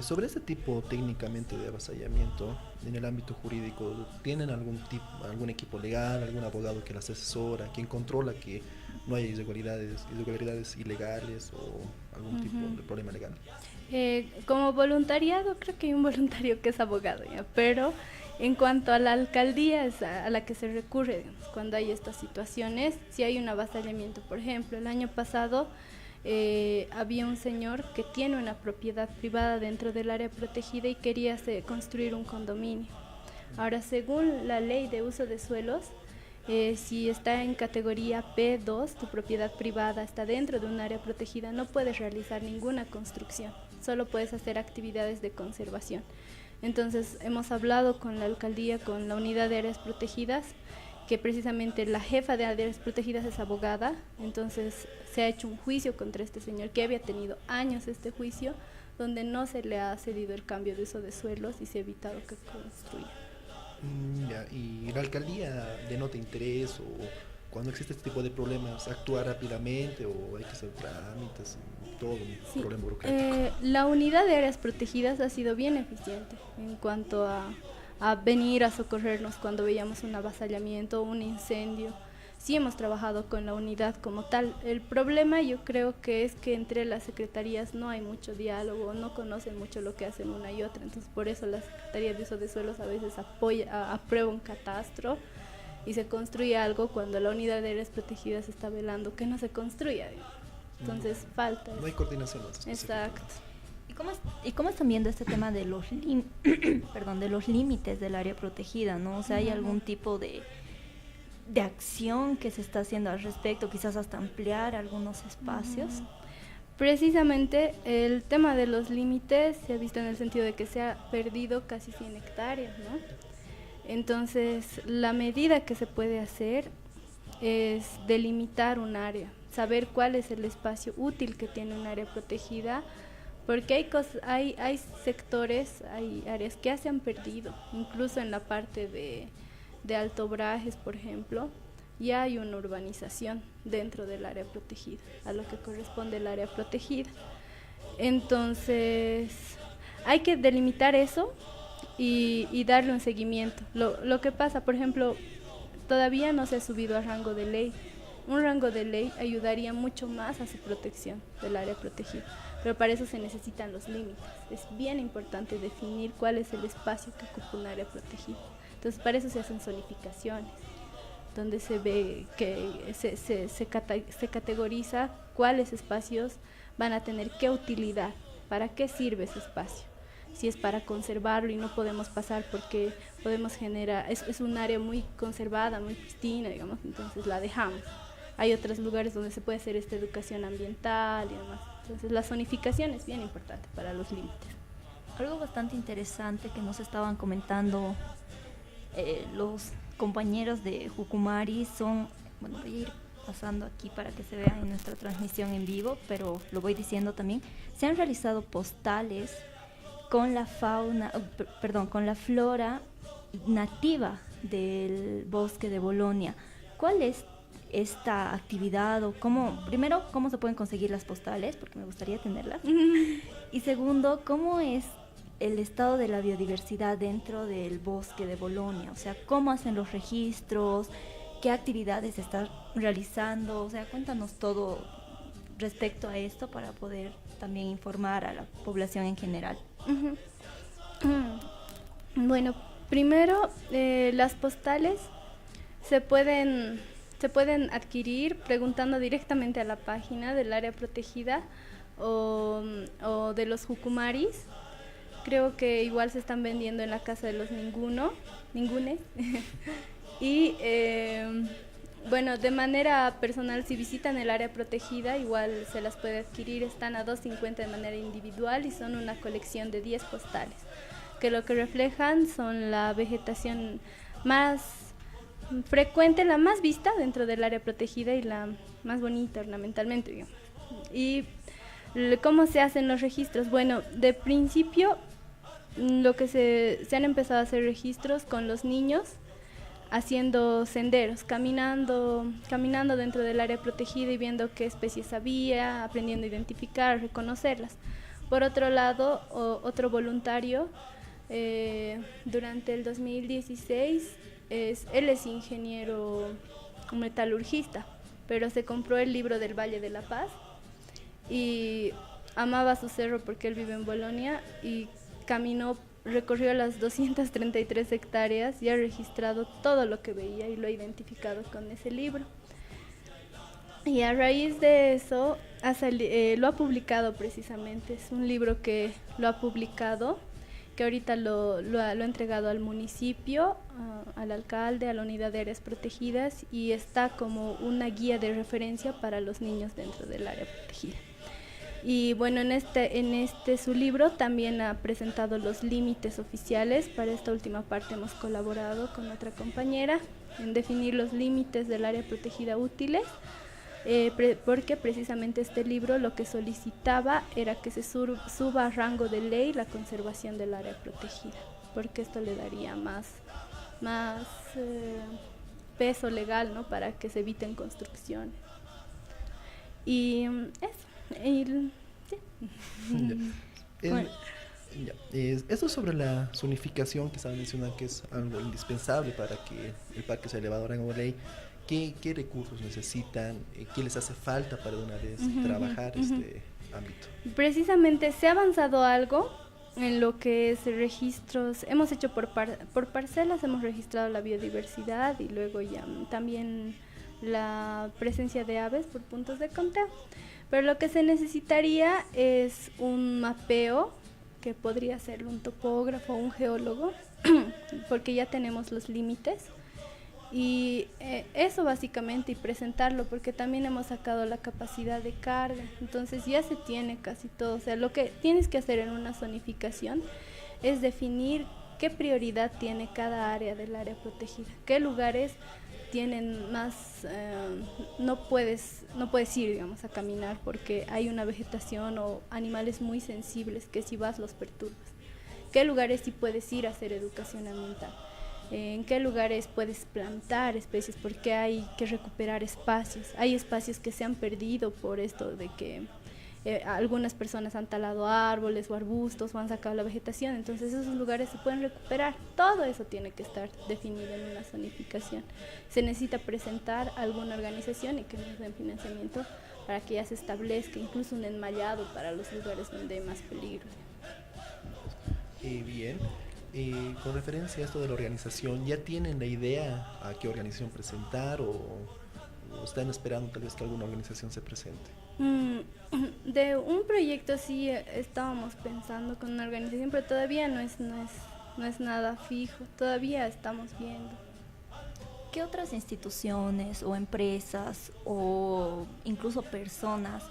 Sobre este tipo técnicamente de avasallamiento en el ámbito jurídico, ¿tienen algún equipo legal, algún abogado que las asesora, quien controla que no haya irregularidades ilegales o algún tipo de problema legal? Como voluntariado, creo que hay un voluntario que es abogado, ¿ya? Pero en cuanto a la alcaldía es a la que se recurre, digamos, cuando hay estas situaciones. Si hay un avasallamiento, por ejemplo, el año pasado había un señor que tiene una propiedad privada dentro del área protegida y quería construir un condominio. Ahora, según la ley de uso de suelos, si está en categoría P2, tu propiedad privada está dentro de un área protegida, no puedes realizar ninguna construcción, solo puedes hacer actividades de conservación. Entonces hemos hablado con la alcaldía, con la unidad de áreas protegidas, que precisamente la jefa de áreas protegidas es abogada. Entonces se ha hecho un juicio contra este señor, que había tenido años este juicio, donde no se le ha cedido el cambio de uso de suelos y se ha evitado que construya. ¿Y la alcaldía denota interés o cuando existe este tipo de problemas actúa rápidamente o hay que hacer trámites y todo un problema burocrático? La unidad de áreas protegidas ha sido bien eficiente en cuanto a venir a socorrernos cuando veíamos un avasallamiento o un incendio. Sí hemos trabajado con la unidad como tal. El problema yo creo que es que entre las secretarías no hay mucho diálogo, no conocen mucho lo que hacen una y otra. Entonces por eso la Secretaría de Uso de Suelos a veces aprueba un catastro y se construye algo cuando la unidad de áreas protegidas está velando que no se construya. Entonces falta. No hay coordinación. Exacto. ¿Y cómo están viendo este tema de los límites del área protegida, ¿no? O sea, ¿hay algún tipo de acción que se está haciendo al respecto, quizás hasta ampliar algunos espacios? Precisamente el tema de los límites se ha visto en el sentido de que se ha perdido casi 100 hectáreas, ¿no? Entonces, la medida que se puede hacer es delimitar un área, saber cuál es el espacio útil que tiene un área protegida, porque hay sectores, hay áreas que ya se han perdido, incluso en la parte de Alto Brajes, por ejemplo, ya hay una urbanización dentro del área protegida, a lo que corresponde el área protegida. Entonces, hay que delimitar eso y darle un seguimiento. Lo que pasa, por ejemplo, todavía no se ha subido a rango de ley. Un rango de ley ayudaría mucho más a su protección del área protegida, pero para eso se necesitan los límites. Es bien importante definir cuál es el espacio que ocupa un área protegida. Entonces para eso se hacen zonificaciones, donde se ve que se categoriza cuáles espacios van a tener qué utilidad, para qué sirve ese espacio. Si es para conservarlo y no podemos pasar porque podemos generar, es un área muy conservada, muy pristina, digamos, entonces la dejamos. Hay otros lugares donde se puede hacer esta educación ambiental y demás. Entonces la zonificación es bien importante para los límites. Algo bastante interesante que nos estaban comentando los compañeros de Jucumari son, bueno, voy a ir pasando aquí para que se vea en nuestra transmisión en vivo, pero lo voy diciendo también. Se han realizado postales con la con la flora nativa del bosque de Bolonia. ¿Cuál es esta actividad o primero, cómo se pueden conseguir las postales? Porque me gustaría tenerlas. Y segundo, ¿cómo es el estado de la biodiversidad dentro del bosque de Bolonia? O sea, ¿cómo hacen los registros? ¿Qué actividades se están realizando? O sea, cuéntanos todo respecto a esto para poder también informar a la población en general. Bueno, primero, las postales se pueden adquirir preguntando directamente a la página del área protegida o de los Jucumaris. Creo que igual se están vendiendo en la casa de los ningunes. Y bueno, de manera personal, si visitan el área protegida, igual se las puede adquirir. Están a $2.50 de manera individual y son una colección de 10 postales, que lo que reflejan son la vegetación más frecuente, la más vista dentro del área protegida y la más bonita ornamentalmente, digamos. Y ¿cómo se hacen los registros? Bueno, de principio, lo que se han empezado a hacer registros con los niños, haciendo senderos, caminando dentro del área protegida y viendo qué especies había, aprendiendo a identificar, reconocerlas. Por otro lado, otro voluntario, durante el 2016, él es ingeniero metalurgista, pero se compró el libro del Valle de la Paz y amaba su cerro porque él vive en Bolonia y recorrió las 233 hectáreas y ha registrado todo lo que veía y lo ha identificado con ese libro. Y a raíz de eso lo ha publicado precisamente. Es un libro que lo ha publicado, que ahorita lo ha entregado al municipio, al alcalde, a la unidad de áreas protegidas, y está como una guía de referencia para los niños dentro del área protegida. Y bueno, en su libro también ha presentado los límites oficiales. Para esta última parte hemos colaborado con otra compañera en definir los límites del área protegida útiles, porque precisamente este libro lo que solicitaba era que se suba a rango de ley la conservación del área protegida, porque esto le daría más peso legal, ¿no?, para que se eviten construcciones. Y eso. Esto sobre la zonificación que estaba mencionando, que es algo indispensable para que el parque sea elevado a rango de ley. ¿Qué recursos necesitan? ¿Qué les hace falta para de una vez trabajar este ámbito? Precisamente se ha avanzado algo en lo que es registros. Hemos hecho por parcelas, hemos registrado la biodiversidad y luego ya también la presencia de aves por puntos de conteo. Pero lo que se necesitaría es un mapeo, que podría ser un topógrafo o un geólogo, porque ya tenemos los límites. Y eso básicamente, y presentarlo, porque también hemos sacado la capacidad de carga. Entonces ya se tiene casi todo. O sea, lo que tienes que hacer en una zonificación es definir qué prioridad tiene cada área del área protegida, qué lugares tienen más, no puedes ir, digamos, a caminar porque hay una vegetación o animales muy sensibles que si vas los perturbas. ¿Qué lugares sí puedes ir a hacer educación ambiental? ¿En qué lugares puedes plantar especies? Porque hay que recuperar espacios. Hay espacios que se han perdido por esto de que algunas personas han talado árboles o arbustos o han sacado la vegetación, entonces esos lugares se pueden recuperar. Todo eso tiene que estar definido en una zonificación. Se necesita presentar a alguna organización y que nos den financiamiento para que ya se establezca incluso un enmallado para los lugares donde hay más peligro. Bien, con referencia a esto de la organización, ¿ya tienen la idea a qué organización presentar o están esperando tal vez que alguna organización se presente? De un proyecto sí estábamos pensando con una organización, pero todavía no es nada fijo, todavía estamos viendo. ¿Qué otras instituciones o empresas o incluso personas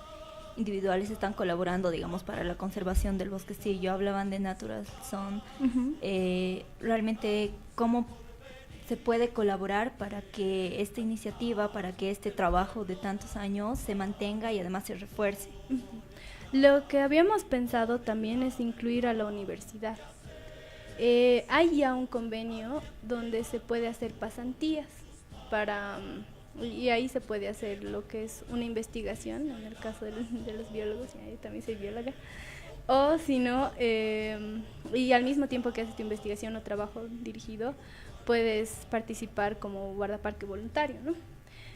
individuales están colaborando, digamos, para la conservación del bosquecillo? Hablaban de Natural Zone. Realmente, ¿cómo se puede colaborar para que esta iniciativa, para que este trabajo de tantos años se mantenga y además se refuerce? Lo que habíamos pensado también es incluir a la universidad. Hay ya un convenio donde se puede hacer pasantías y ahí se puede hacer lo que es una investigación, en el caso de los biólogos, y ahí también soy bióloga, o si no, y al mismo tiempo que haces tu investigación o trabajo dirigido, puedes participar como guardaparque voluntario, ¿no?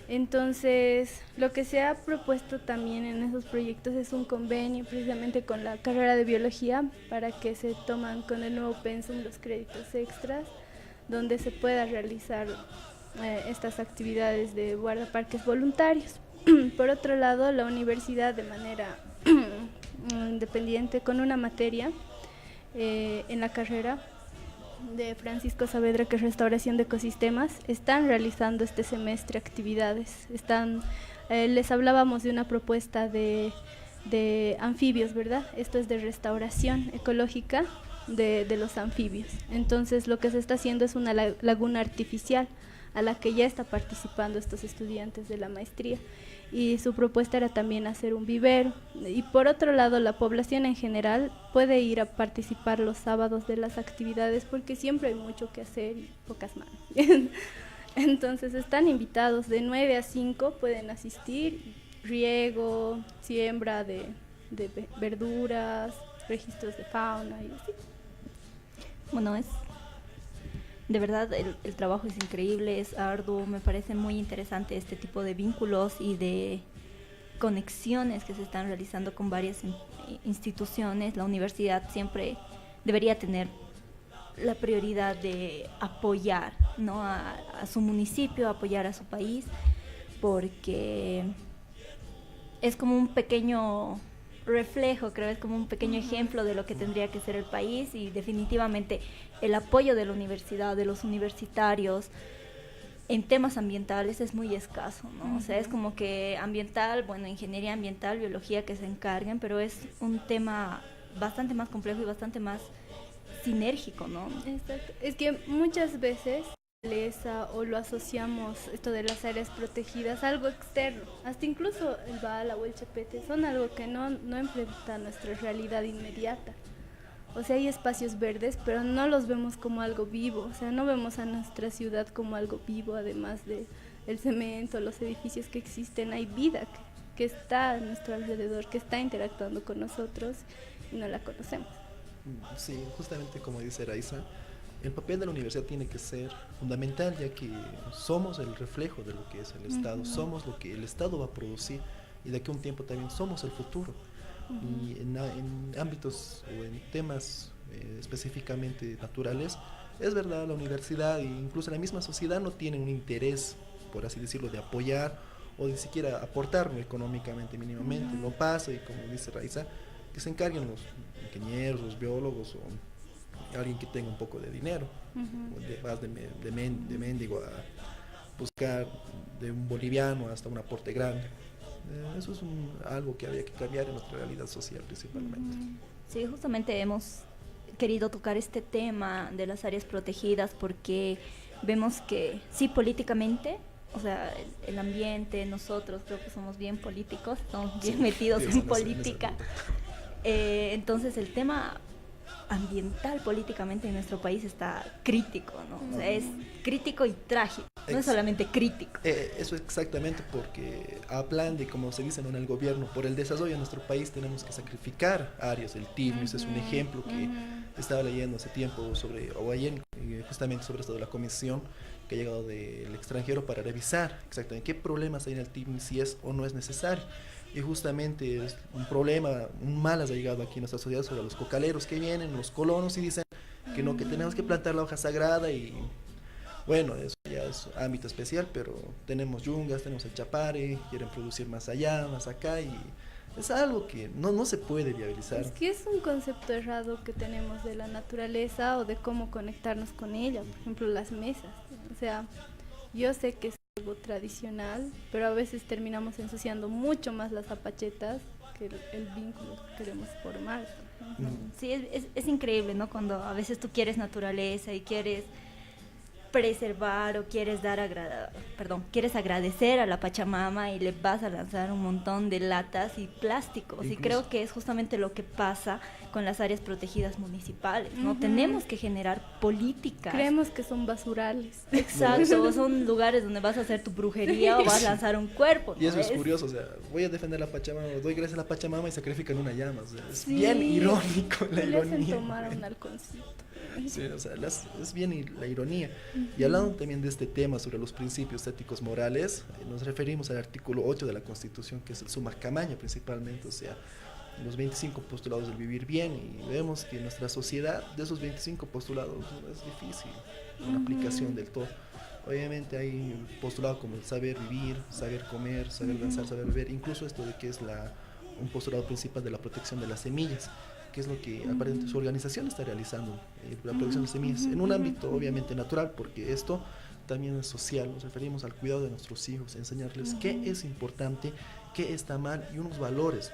Entonces, lo que se ha propuesto también en esos proyectos es un convenio precisamente con la carrera de biología para que se toman con el nuevo pensum los créditos extras, donde se pueda realizar estas actividades de guardaparques voluntarios. Por otro lado, la universidad de manera independiente con una materia en la carrera de Francisco Saavedra, que es restauración de ecosistemas, están realizando este semestre actividades. Les hablábamos de una propuesta de anfibios, ¿verdad? Esto es de restauración ecológica de los anfibios. Entonces lo que se está haciendo es una laguna artificial a la que ya está participando estos estudiantes de la maestría, y su propuesta era también hacer un vivero. Y por otro lado, la población en general puede ir a participar los sábados de las actividades porque siempre hay mucho que hacer y pocas manos. Entonces están invitados de 9 a 5, pueden asistir, riego, siembra de verduras, registros de fauna y así. Bueno, de verdad el trabajo es increíble, es arduo, me parece muy interesante este tipo de vínculos y de conexiones que se están realizando con varias instituciones. La universidad siempre debería tener la prioridad de apoyar, ¿no?, a su municipio, apoyar a su país, porque es como un pequeño reflejo, creo, es como un pequeño ejemplo de lo que tendría que ser el país, y definitivamente el apoyo de la universidad, de los universitarios en temas ambientales es muy escaso, ¿no? O sea, es como que ambiental, bueno, ingeniería ambiental, biología, que se encarguen, pero es un tema bastante más complejo y bastante más sinérgico, ¿no? Exacto. Es que muchas veces o lo asociamos, esto de las áreas protegidas, algo externo, hasta incluso el Bala o el Chepete son algo que no enfrenta nuestra realidad inmediata. O sea, hay espacios verdes, pero no los vemos como algo vivo, o sea, no vemos a nuestra ciudad como algo vivo, además de el cemento, los edificios que existen. Hay vida que está a nuestro alrededor, que está interactuando con nosotros y no la conocemos. Sí, justamente como dice Raiza, el papel de la universidad tiene que ser fundamental, ya que somos el reflejo de lo que es el Estado, somos lo que el Estado va a producir, y de aquí a un tiempo también somos el futuro. Y en ámbitos o en temas específicamente naturales, es verdad, la universidad e incluso la misma sociedad no tienen un interés, por así decirlo, de apoyar o de siquiera aportar económicamente mínimamente. Lo pasa, y como dice Raiza, que se encarguen los ingenieros, los biólogos o alguien que tenga un poco de dinero. Vas de mendigo a buscar de un boliviano hasta un aporte grande. Eso es algo que había que cambiar en nuestra realidad social principalmente. Sí, justamente hemos querido tocar este tema de las áreas protegidas porque vemos que sí, políticamente, o sea, el ambiente, nosotros creo que somos bien políticos, estamos bien metidos en política. Entonces el tema ambiental políticamente en nuestro país está crítico, ¿no? O sea, es crítico y trágico, no es solamente crítico. Eso exactamente, porque hablan de, como se dice en el gobierno, por el desarrollo de nuestro país tenemos que sacrificar áreas. El TIRMIS es un ejemplo que estaba leyendo hace tiempo o ayer justamente sobre esto de la comisión que ha llegado del extranjero para revisar exactamente qué problemas hay en el TIRMIS, si es o no es necesario. Y justamente es un problema, un mal ha llegado aquí en nuestra sociedad sobre los cocaleros que vienen, los colonos, y dicen que no, que tenemos que plantar la hoja sagrada. Y bueno, eso ya es ámbito especial, pero tenemos yungas, tenemos el chapare, quieren producir más allá, más acá, y es algo que no se puede viabilizar. Es que es un concepto errado que tenemos de la naturaleza o de cómo conectarnos con ella. Por ejemplo, las mesas, o sea, yo sé que es algo tradicional, pero a veces terminamos ensuciando mucho más las zapachetas que el vínculo que queremos formar. Sí, es increíble, ¿no? Cuando a veces tú quieres naturaleza y quieres preservar o quieres quieres agradecer a la Pachamama y le vas a lanzar un montón de latas y plásticos. Y creo que es justamente lo que pasa con las áreas protegidas municipales, ¿no? Tenemos que generar políticas. Creemos que son basurales. Exacto, son lugares donde vas a hacer tu brujería o vas a lanzar un cuerpo, ¿no? Y eso es curioso, o sea, voy a defender a la Pachamama, doy gracias a la Pachamama y sacrifican una llama, o sea, es bien irónico la le hacen ironía. tomar un halconcito. Sí, o sea, es bien la ironía. Y hablando también de este tema sobre los principios éticos morales, nos referimos al artículo 8 de la Constitución, que es el summa camaña principalmente, o sea, los 25 postulados del vivir bien, y vemos que en nuestra sociedad de esos 25 postulados es difícil una aplicación del todo. Obviamente hay postulados como el saber vivir, saber comer, saber danzar, saber beber, incluso esto de que es un postulado principal de la protección de las semillas, que es lo que aparentemente su organización está realizando, la producción de semillas, en un ámbito obviamente natural, porque esto también es social. Nos referimos al cuidado de nuestros hijos, enseñarles qué es importante, qué está mal y unos valores.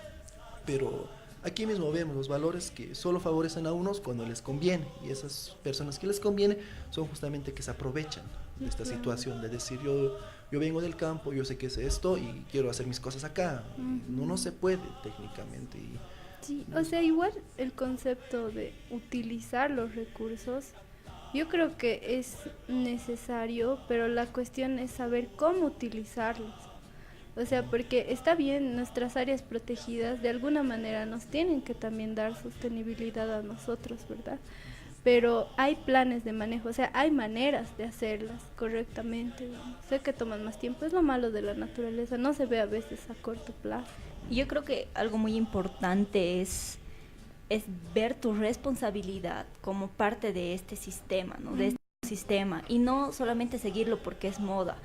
Pero aquí mismo vemos los valores que solo favorecen a unos cuando les conviene, y esas personas que les conviene son justamente que se aprovechan de esta situación, de decir yo vengo del campo, yo sé qué es esto y quiero hacer mis cosas acá. No se puede técnicamente. Sí, o sea, igual el concepto de utilizar los recursos, yo creo que es necesario, pero la cuestión es saber cómo utilizarlos. O sea, porque está bien, nuestras áreas protegidas de alguna manera nos tienen que también dar sostenibilidad a nosotros, ¿verdad? Pero hay planes de manejo, o sea, hay maneras de hacerlas correctamente. Sé que toman más tiempo, es lo malo de la naturaleza, no se ve a veces a corto plazo. Yo creo que algo muy importante es ver tu responsabilidad como parte de este sistema, ¿no? De este sistema, y no solamente seguirlo porque es moda.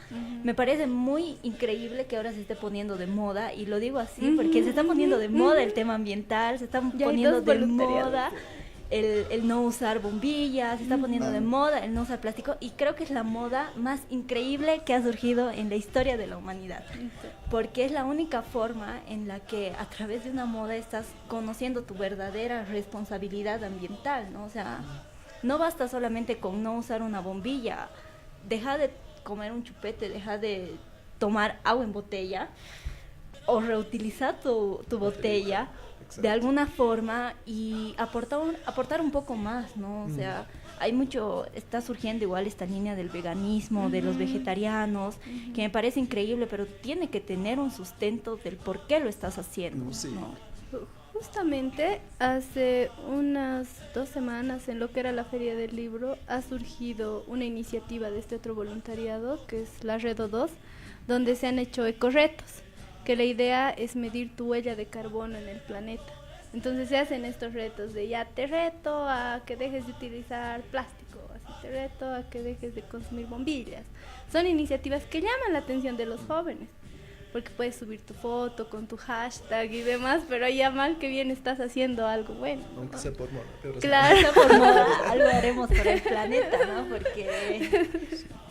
Me parece muy increíble que ahora se esté poniendo de moda, y lo digo así porque se está poniendo de moda el tema ambiental, se está poniendo de moda el no usar bombillas, se está poniendo de moda el no usar plástico, y creo que es la moda más increíble que ha surgido en la historia de la humanidad, porque es la única forma en la que a través de una moda estás conociendo tu verdadera responsabilidad ambiental, ¿no? O sea, no basta solamente con no usar una bombilla, deja de comer un chupete, deja de tomar agua en botella, o reutilizar tu botella de alguna forma y aportar un poco más, ¿no? O sea, está surgiendo igual esta línea del veganismo, de los vegetarianos, que me parece increíble, pero tiene que tener un sustento del por qué lo estás haciendo, ¿no? Justamente hace unas 2 semanas, en lo que era la Feria del Libro, ha surgido una iniciativa de este otro voluntariado, que es la Red O2, donde se han hecho ecoretos, que la idea es medir tu huella de carbono en el planeta. Entonces se hacen estos retos de ya te reto a que dejes de utilizar plástico, así te reto a que dejes de consumir bombillas. Son iniciativas que llaman la atención de los jóvenes, porque puedes subir tu foto con tu hashtag y demás, pero ya mal que bien estás haciendo algo bueno, ¿no? Aunque sea por moda. Claro, sea por moda, algo haremos por el planeta, ¿no? Porque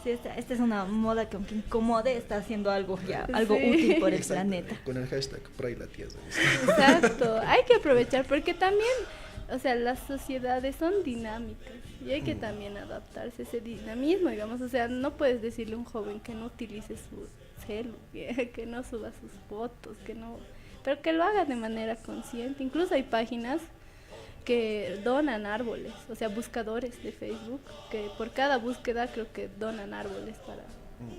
sí, esta es una moda que aunque incomode, está haciendo algo útil por el planeta. Con el hashtag por ahí la tierra. Exacto, hay que aprovechar porque también, o sea, las sociedades son dinámicas y hay que también adaptarse a ese dinamismo, digamos. O sea, no puedes decirle a un joven que no utilice su celu, que no suba sus fotos, pero que lo haga de manera consciente. Incluso hay páginas que donan árboles, o sea, buscadores de Facebook, que por cada búsqueda creo que donan árboles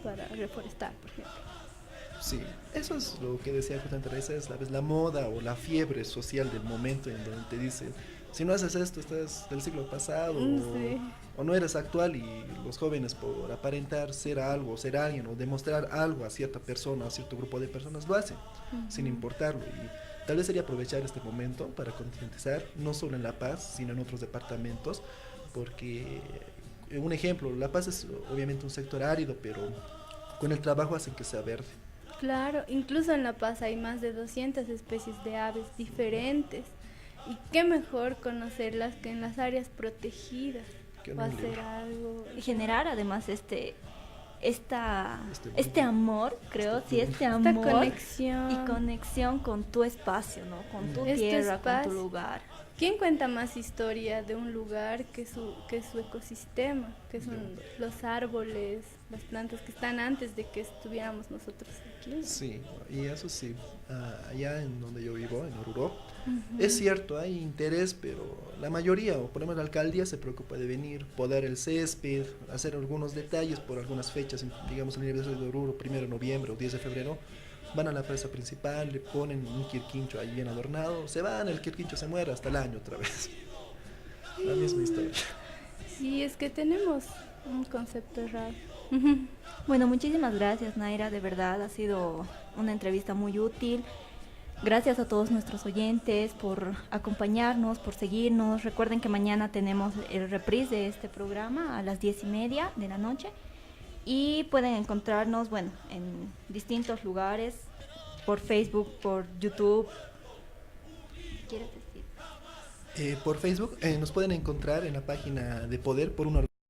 para reforestar, por ejemplo. Sí, eso es lo que decía justamente Teresa, es la moda o la fiebre social del momento en donde te dicen, si no haces esto estás del siglo pasado, o no eres actual, y los jóvenes por aparentar ser algo, ser alguien, o demostrar algo a cierta persona, a cierto grupo de personas, lo hacen, sin importarlo. Y tal vez sería aprovechar este momento para concientizar, no solo en La Paz, sino en otros departamentos, porque, un ejemplo, La Paz es obviamente un sector árido, pero con el trabajo hacen que sea verde. Claro, incluso en La Paz hay más de 200 especies de aves diferentes, y qué mejor conocerlas que en las áreas protegidas, o hacer algo. Y generar además este amor, creo, este amor conexión. y conexión con tu espacio, ¿no? Con tu tierra, con tu lugar. ¿Quién cuenta más historia de un lugar que su ecosistema, que son los árboles, las plantas que están antes de que estuviéramos nosotros aquí? Sí, y eso sí, allá en donde yo vivo, en Oruro, es cierto, hay interés, pero la mayoría, o por lo menos la alcaldía, se preocupa de venir, podar el césped, hacer algunos detalles por algunas fechas, digamos el aniversario de Oruro, 1 de noviembre o 10 de febrero, van a la plaza principal, le ponen un quirquincho ahí bien adornado, se van, el quirquincho se muere hasta el año otra vez. La misma historia. Sí, es que tenemos un concepto errado. Bueno, muchísimas gracias, Naira, de verdad ha sido una entrevista muy útil. Gracias a todos nuestros oyentes por acompañarnos, por seguirnos. Recuerden que mañana tenemos el reprise de este programa a las 10:30 de la noche. Y pueden encontrarnos, bueno, en distintos lugares, por Facebook, por YouTube. ¿Quieres decir? Por Facebook nos pueden encontrar en la página de Poder por una